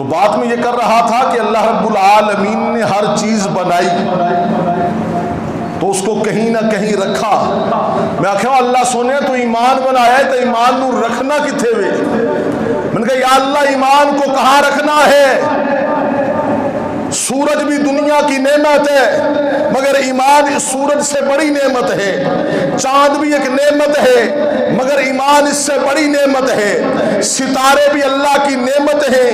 تو بات میں یہ کر رہا تھا کہ اللہ رب العالمین نے ہر چیز بنائی تو اس کو کہیں نہ کہیں رکھا. میں آخیا اللہ سونے تو ایمان بنایا ہے تو ایمان نو رکھنا کتھے وے. میں نے کہا یا اللہ ایمان کو کہاں رکھنا ہے؟ سورج بھی دنیا کی نعمت ہے مگر ایمان اس سورج سے بڑی نعمت ہے. چاند بھی ایک نعمت ہے مگر ایمان اس سے بڑی نعمت ہے. ستارے بھی اللہ کی نعمت ہیں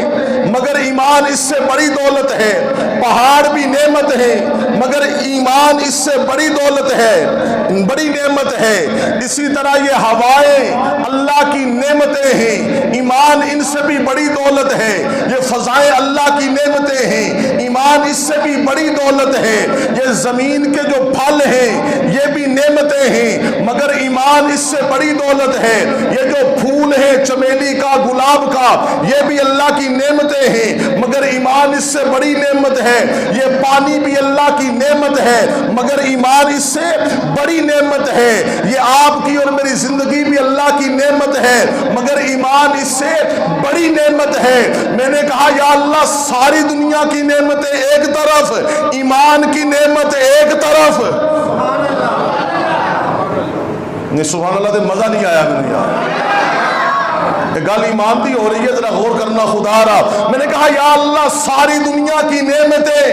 مگر ایمان اس سے بڑی دولت ہے. پہاڑ بھی نعمت ہے مگر ایمان اس سے بڑی دولت ہے، بڑی نعمت ہے. اسی طرح یہ ہوائیں اللہ کی نعمتیں ہیں، ایمان ان سے بھی بڑی دولت ہے. یہ فضائیں اللہ کی نعمتیں ہیں، ایمان اس سے بھی بڑی دولت ہے. یہ زمین کے جو پھل ہیں یہ بھی نعمتیں ہیں مگر ایمان اس سے بڑی دولت ہے. یہ جو پھول ہیں چمیلی کا گلاب کا یہ بھی اللہ کی نعمتیں ہیں مگر ایمان اس سے بڑی نعمت ہے. یہ پانی بھی اللہ کی نعمت ہے مگر ایمان اس سے بڑی نعمت ہے. یہ آپ کی اور میری زندگی بھی اللہ کی نعمت ہے مگر ایمان اس سے بڑی نعمت ہے. میں نے کہا یا اللہ ساری دنیا کی نعمتیں ایک طرف، ایمان کی نعمت ایک طرف. سبحان اللہ تے مزہ نہیں آیا میں نے یار، گل ایمان دی ہو رہی ہے، ذرا غور کرنا خدا رہا. میں نے کہا یا اللہ ساری دنیا کی نعمتیں،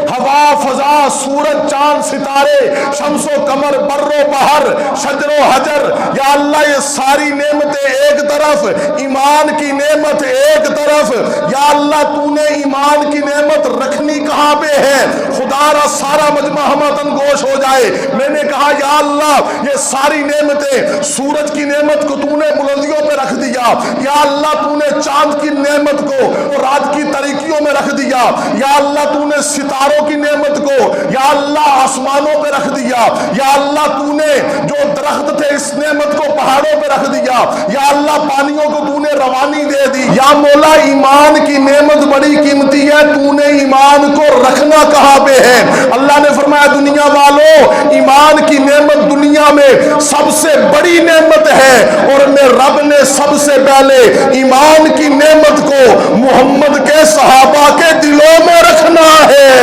ہوا فضا سورج چاند ستارے شمس و قمر بر و بحر شجر و حجر، یا اللہ یہ ساری نعمتیں ایک طرف، ایمان کی نعمت ایک طرف. یا اللہ تو نے ایمان کی نعمت رکھنی کہاں پہ ہے؟ خدا را سارا مجمع ہمتن گوش ہو جائے. میں نے کہا یا اللہ یہ ساری نعمتیں، سورج کی نعمت کو تو نے بلندیوں پہ رکھ دیا، یا اللہ تو نے چاند کی نعمت کو رات کی تاریکیوں میں رکھ دیا، یا اللہ تو نے ستاروں کی نعمت کو یا اللہ آسمانوں پہ رکھ دیا، یا اللہ تو نے جو درخت تھے اس نعمت کو پہاڑوں پہ رکھ دیا، یا اللہ پانیوں کو تو نے روانی دے دی. یا مولا ایمان کی نعمت بڑی قیمتی ہے، تو نے ایمان کو رکھنا کہاں پہ ہے؟ اللہ نے فرمایا دنیا والوں ایمان کی نعمت دنیا میں سب سے بڑی نعمت ہے اور میں رب نے سب سے پہلے ایمان کی نعمت کو محمد کے صحابہ کے دلوں میں رکھنا ہے.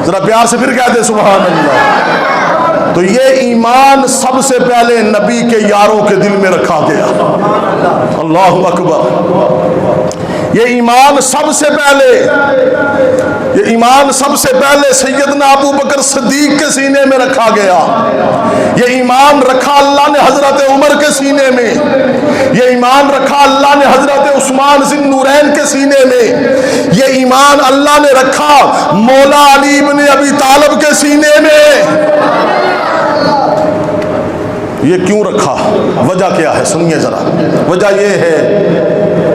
ذرا پیار سے پھر کہتے سبحان اللہ. تو یہ ایمان سب سے پہلے نبی کے یاروں کے دل میں رکھا گیا. اللہ اکبر. یہ ایمان سب سے پہلے، یہ ایمان سب سے پہلے سیدنا ابو بکر صدیق کے سینے میں رکھا گیا. یہ ایمان رکھا اللہ نے حضرت عمر کے سینے میں. یہ ایمان رکھا اللہ نے حضرت عثمان ذی نورین کے سینے میں. یہ ایمان اللہ نے رکھا مولا علی بن ابی طالب کے سینے میں. یہ کیوں رکھا؟ وجہ کیا ہے؟ سنیے ذرا. وجہ یہ ہے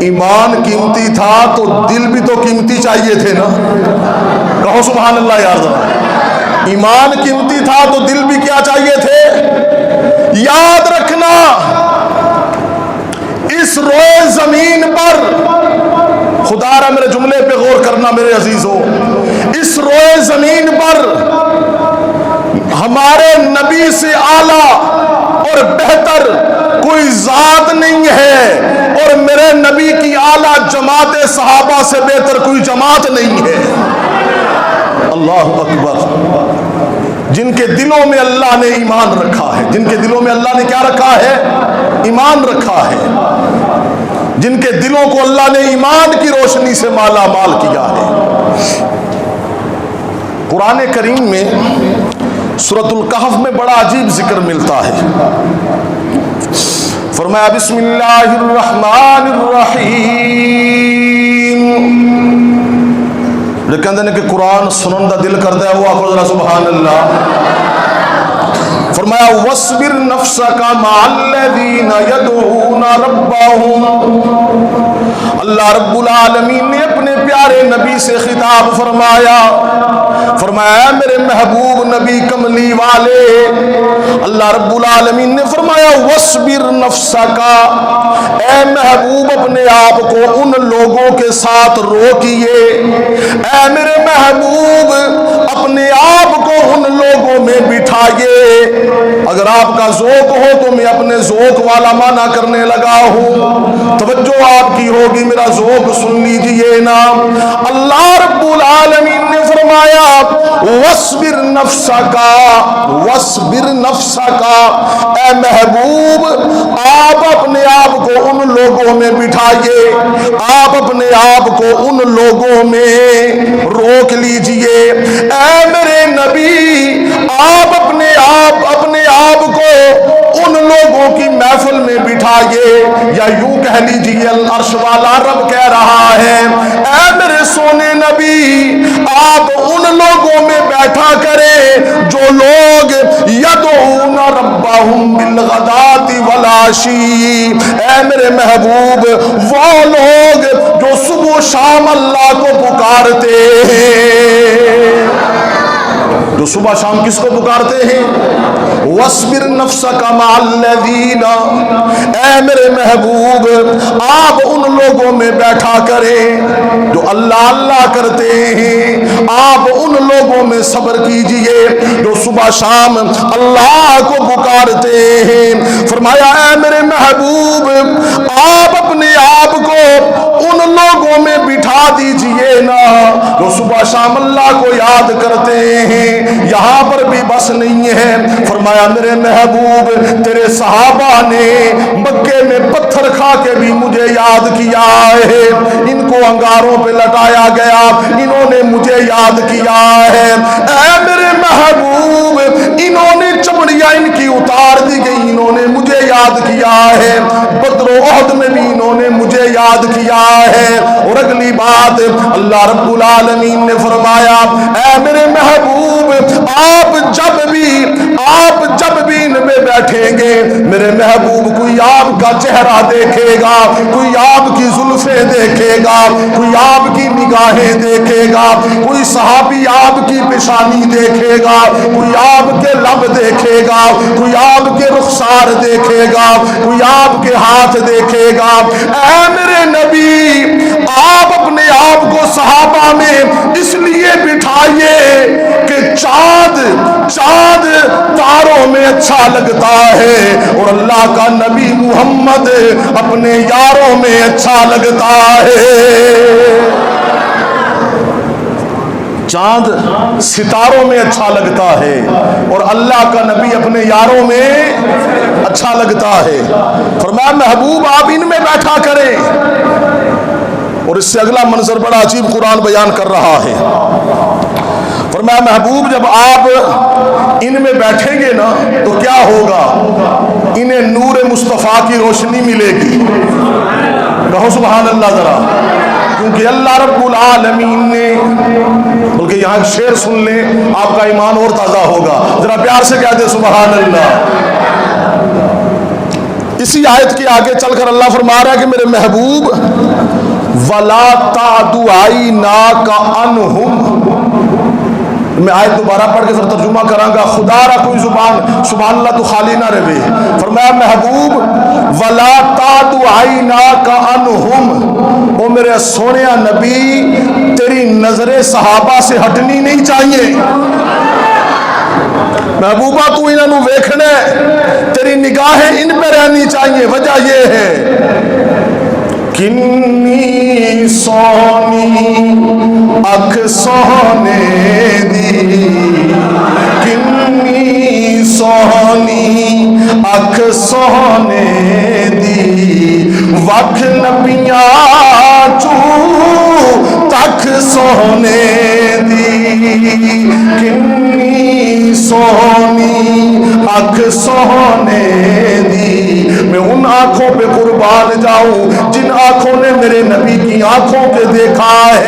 ایمان قیمتی تھا تو دل بھی تو قیمتی چاہیے تھے نا. کہو سبحان اللہ یار ذرا. ایمان قیمتی تھا تو دل بھی کیا چاہیے تھے؟ یاد رکھنا اس روئے زمین پر، خدا را میرے جملے پہ غور کرنا میرے عزیزوں، اس روئے زمین پر ہمارے نبی سے اعلیٰ اور بہتر کوئی ذات نہیں ہے اور میرے نبی کی اعلیٰ جماعت صحابہ سے بہتر کوئی جماعت نہیں ہے. اللہ اکبر. جن کے دلوں میں اللہ نے ایمان رکھا ہے، جن کے دلوں میں اللہ نے کیا رکھا ہے؟ ایمان رکھا ہے. جن کے دلوں کو اللہ نے ایمان کی روشنی سے مالا مال کیا ہے. قرآن کریم میں سورۃ الکہف میں بڑا عجیب ذکر ملتا ہے. فرمایا بسم اللہ الرحمن الرحیم. جو کہتے ہیں کہ قرآن سنن دا دل کرتا ہے وہ آخر ذرا سبحان اللہ. فرمایا وَاصْبِرْ نَفْسَكَ مَعَ الَّذِينَ يَدْعُونَ رَبَّهُمْ. اللہ رب العالمین نے اپنے پیارے نبی سے خطاب فرمایا، فرمایا میرے محبوب نبی کملی والے، اللہ رب العالمین نے فرمایا وَاصْبِرْ نَفْسَكَ، اے محبوب اپنے آپ کو ان لوگوں کے ساتھ روکیے، اے میرے محبوب اپنے آپ کو ان لوگوں میں بٹھائیے۔ اگر آپ کا ذوق ہو تو میں اپنے ذوق والا معنی کرنے لگا ہوں، توجہ آپ کی ہوگی، میرا ذوق سن لیجئے نا۔ اللہ رب العالمین نے فرمایا وَاصْبِرْ نَفْسَكَ، وَاصْبِرْ نَفْسَكَ، اے محبوب آپ اپنے آپ کو ان لوگوں میں بٹھائیے، آپ اپنے آپ کو ان لوگوں میں روک لیجئے۔ اے میرے نبی آپ اپنے آپ کو ان لوگوں کی محفل میں بٹھائیے، یا یوں کہہ لیجئے العرش والا رب کہہ رہا ہے اے میرے سونے نبی آپ ان لوگوں میں بیٹھا کریں جو لوگ یدعون ربہم بالغداۃ والعشی، اے میرے محبوب وہ لوگ جو صبح و شام اللہ کو پکارتے ہیں، جو صبح شام کس کو پکارتے ہیں؟ وَاصْبِرْ نَفْسَكَ مَعَ الَّذِينَ، اے میرے محبوب آپ ان لوگوں میں بیٹھا کریں جو اللہ اللہ کرتے ہیں، آپ ان لوگوں میں صبر کیجئے جو صبح شام اللہ کو پکارتے ہیں۔ فرمایا اے میرے محبوب آپ اپنے آپ کو ان لوگوں میں بٹھا دیجئے نا جو صبح شام اللہ کو یاد کرتے ہیں۔ یہاں پر بھی بس نہیں ہے، فرمایا میرے محبوب تیرے صحابہ نے مکے میں پتھر کھا کے بھی مجھے یاد کیا ہے، ان کو انگاروں پہ لٹایا گیا انہوں نے مجھے یاد کیا ہے۔ اے میرے محبوب انہوں نے چمڑیاں ان کی اتار دی گئی انہوں نے مجھے یاد کیا ہے، بدر و احد میں بھی انہوں نے مجھے یاد کیا ہے۔ اور اگلی بات اللہ رب العالمین نے فرمایا اے میرے محبوب آپ جب بھی ان میں بیٹھیں گے میرے محبوب کوئی آپ کا چہرہ دیکھے گا، کوئی آپ کی زلفیں دیکھے گا، کوئی آپ کی نگاہیں دیکھے گا، کوئی صحابی آپ کی پیشانی دیکھے گا، کوئی آپ کے لب دیکھے گا، کوئی آپ کے رخسار دیکھے گا، کوئی آپ کے ہاتھ دیکھے گا۔ اے میرے نبی آپ اپنے آپ کو صحابہ میں اس لیے بٹھائیے کہ چاند تاروں میں اچھا لگتا ہے اور اللہ کا نبی محمد اپنے یاروں میں اچھا لگتا ہے۔ چاند ستاروں میں اچھا لگتا ہے اور اللہ کا نبی اپنے یاروں میں اچھا لگتا ہے۔ فرمایا محبوب آپ ان میں بیٹھا کریں۔ اور اس سے اگلا منظر بڑا عجیب قرآن بیان کر رہا ہے، فرمایا محبوب جب آپ ان میں بیٹھیں گے نا تو کیا ہوگا؟ انہیں نور مصطفیٰ کی روشنی ملے گی، کہو سبحان اللہ ذرا، کیونکہ اللہ رب العالمین نے، بلکہ یہاں ایک شعر سن لیں آپ کا ایمان اور تازہ ہوگا، ذرا پیار سے کہہ دیں سبحان اللہ۔ اسی آیت کے آگے چل کر اللہ فرما رہا ہے کہ میرے محبوب وَلَا تَعْدُ عَيْنَاكَ عَنْهُمْ، میں آیت دوبارہ پڑھ کے ذرا ترجمہ کراں گا، خدا را کوئی زبان سبحان اللہ تو خالی نہ رہے۔ فرمایا محبوب وَلَا تَعْدُ عَيْنَاكَ عَنْهُمْ، او میرے سونے نبی تیری نظریں صحابہ سے ہٹنی نہیں چاہیے، محبوبہ تو انہوں نے ویکھنا ہے، تیری نگاہیں ان پہ رہنی چاہیے۔ وجہ یہ ہے کنی سونی اکھ سونے دی، کنی سونی اکھ سونے دی، وکھ نبیاں چوں تک سونے دی، کنی سونی اکھ سونے دی، میں ان آنکھوں پہ قربان جاؤں جن آنکھوں نے میرے نبی کی آنکھوں کے دیکھا ہے۔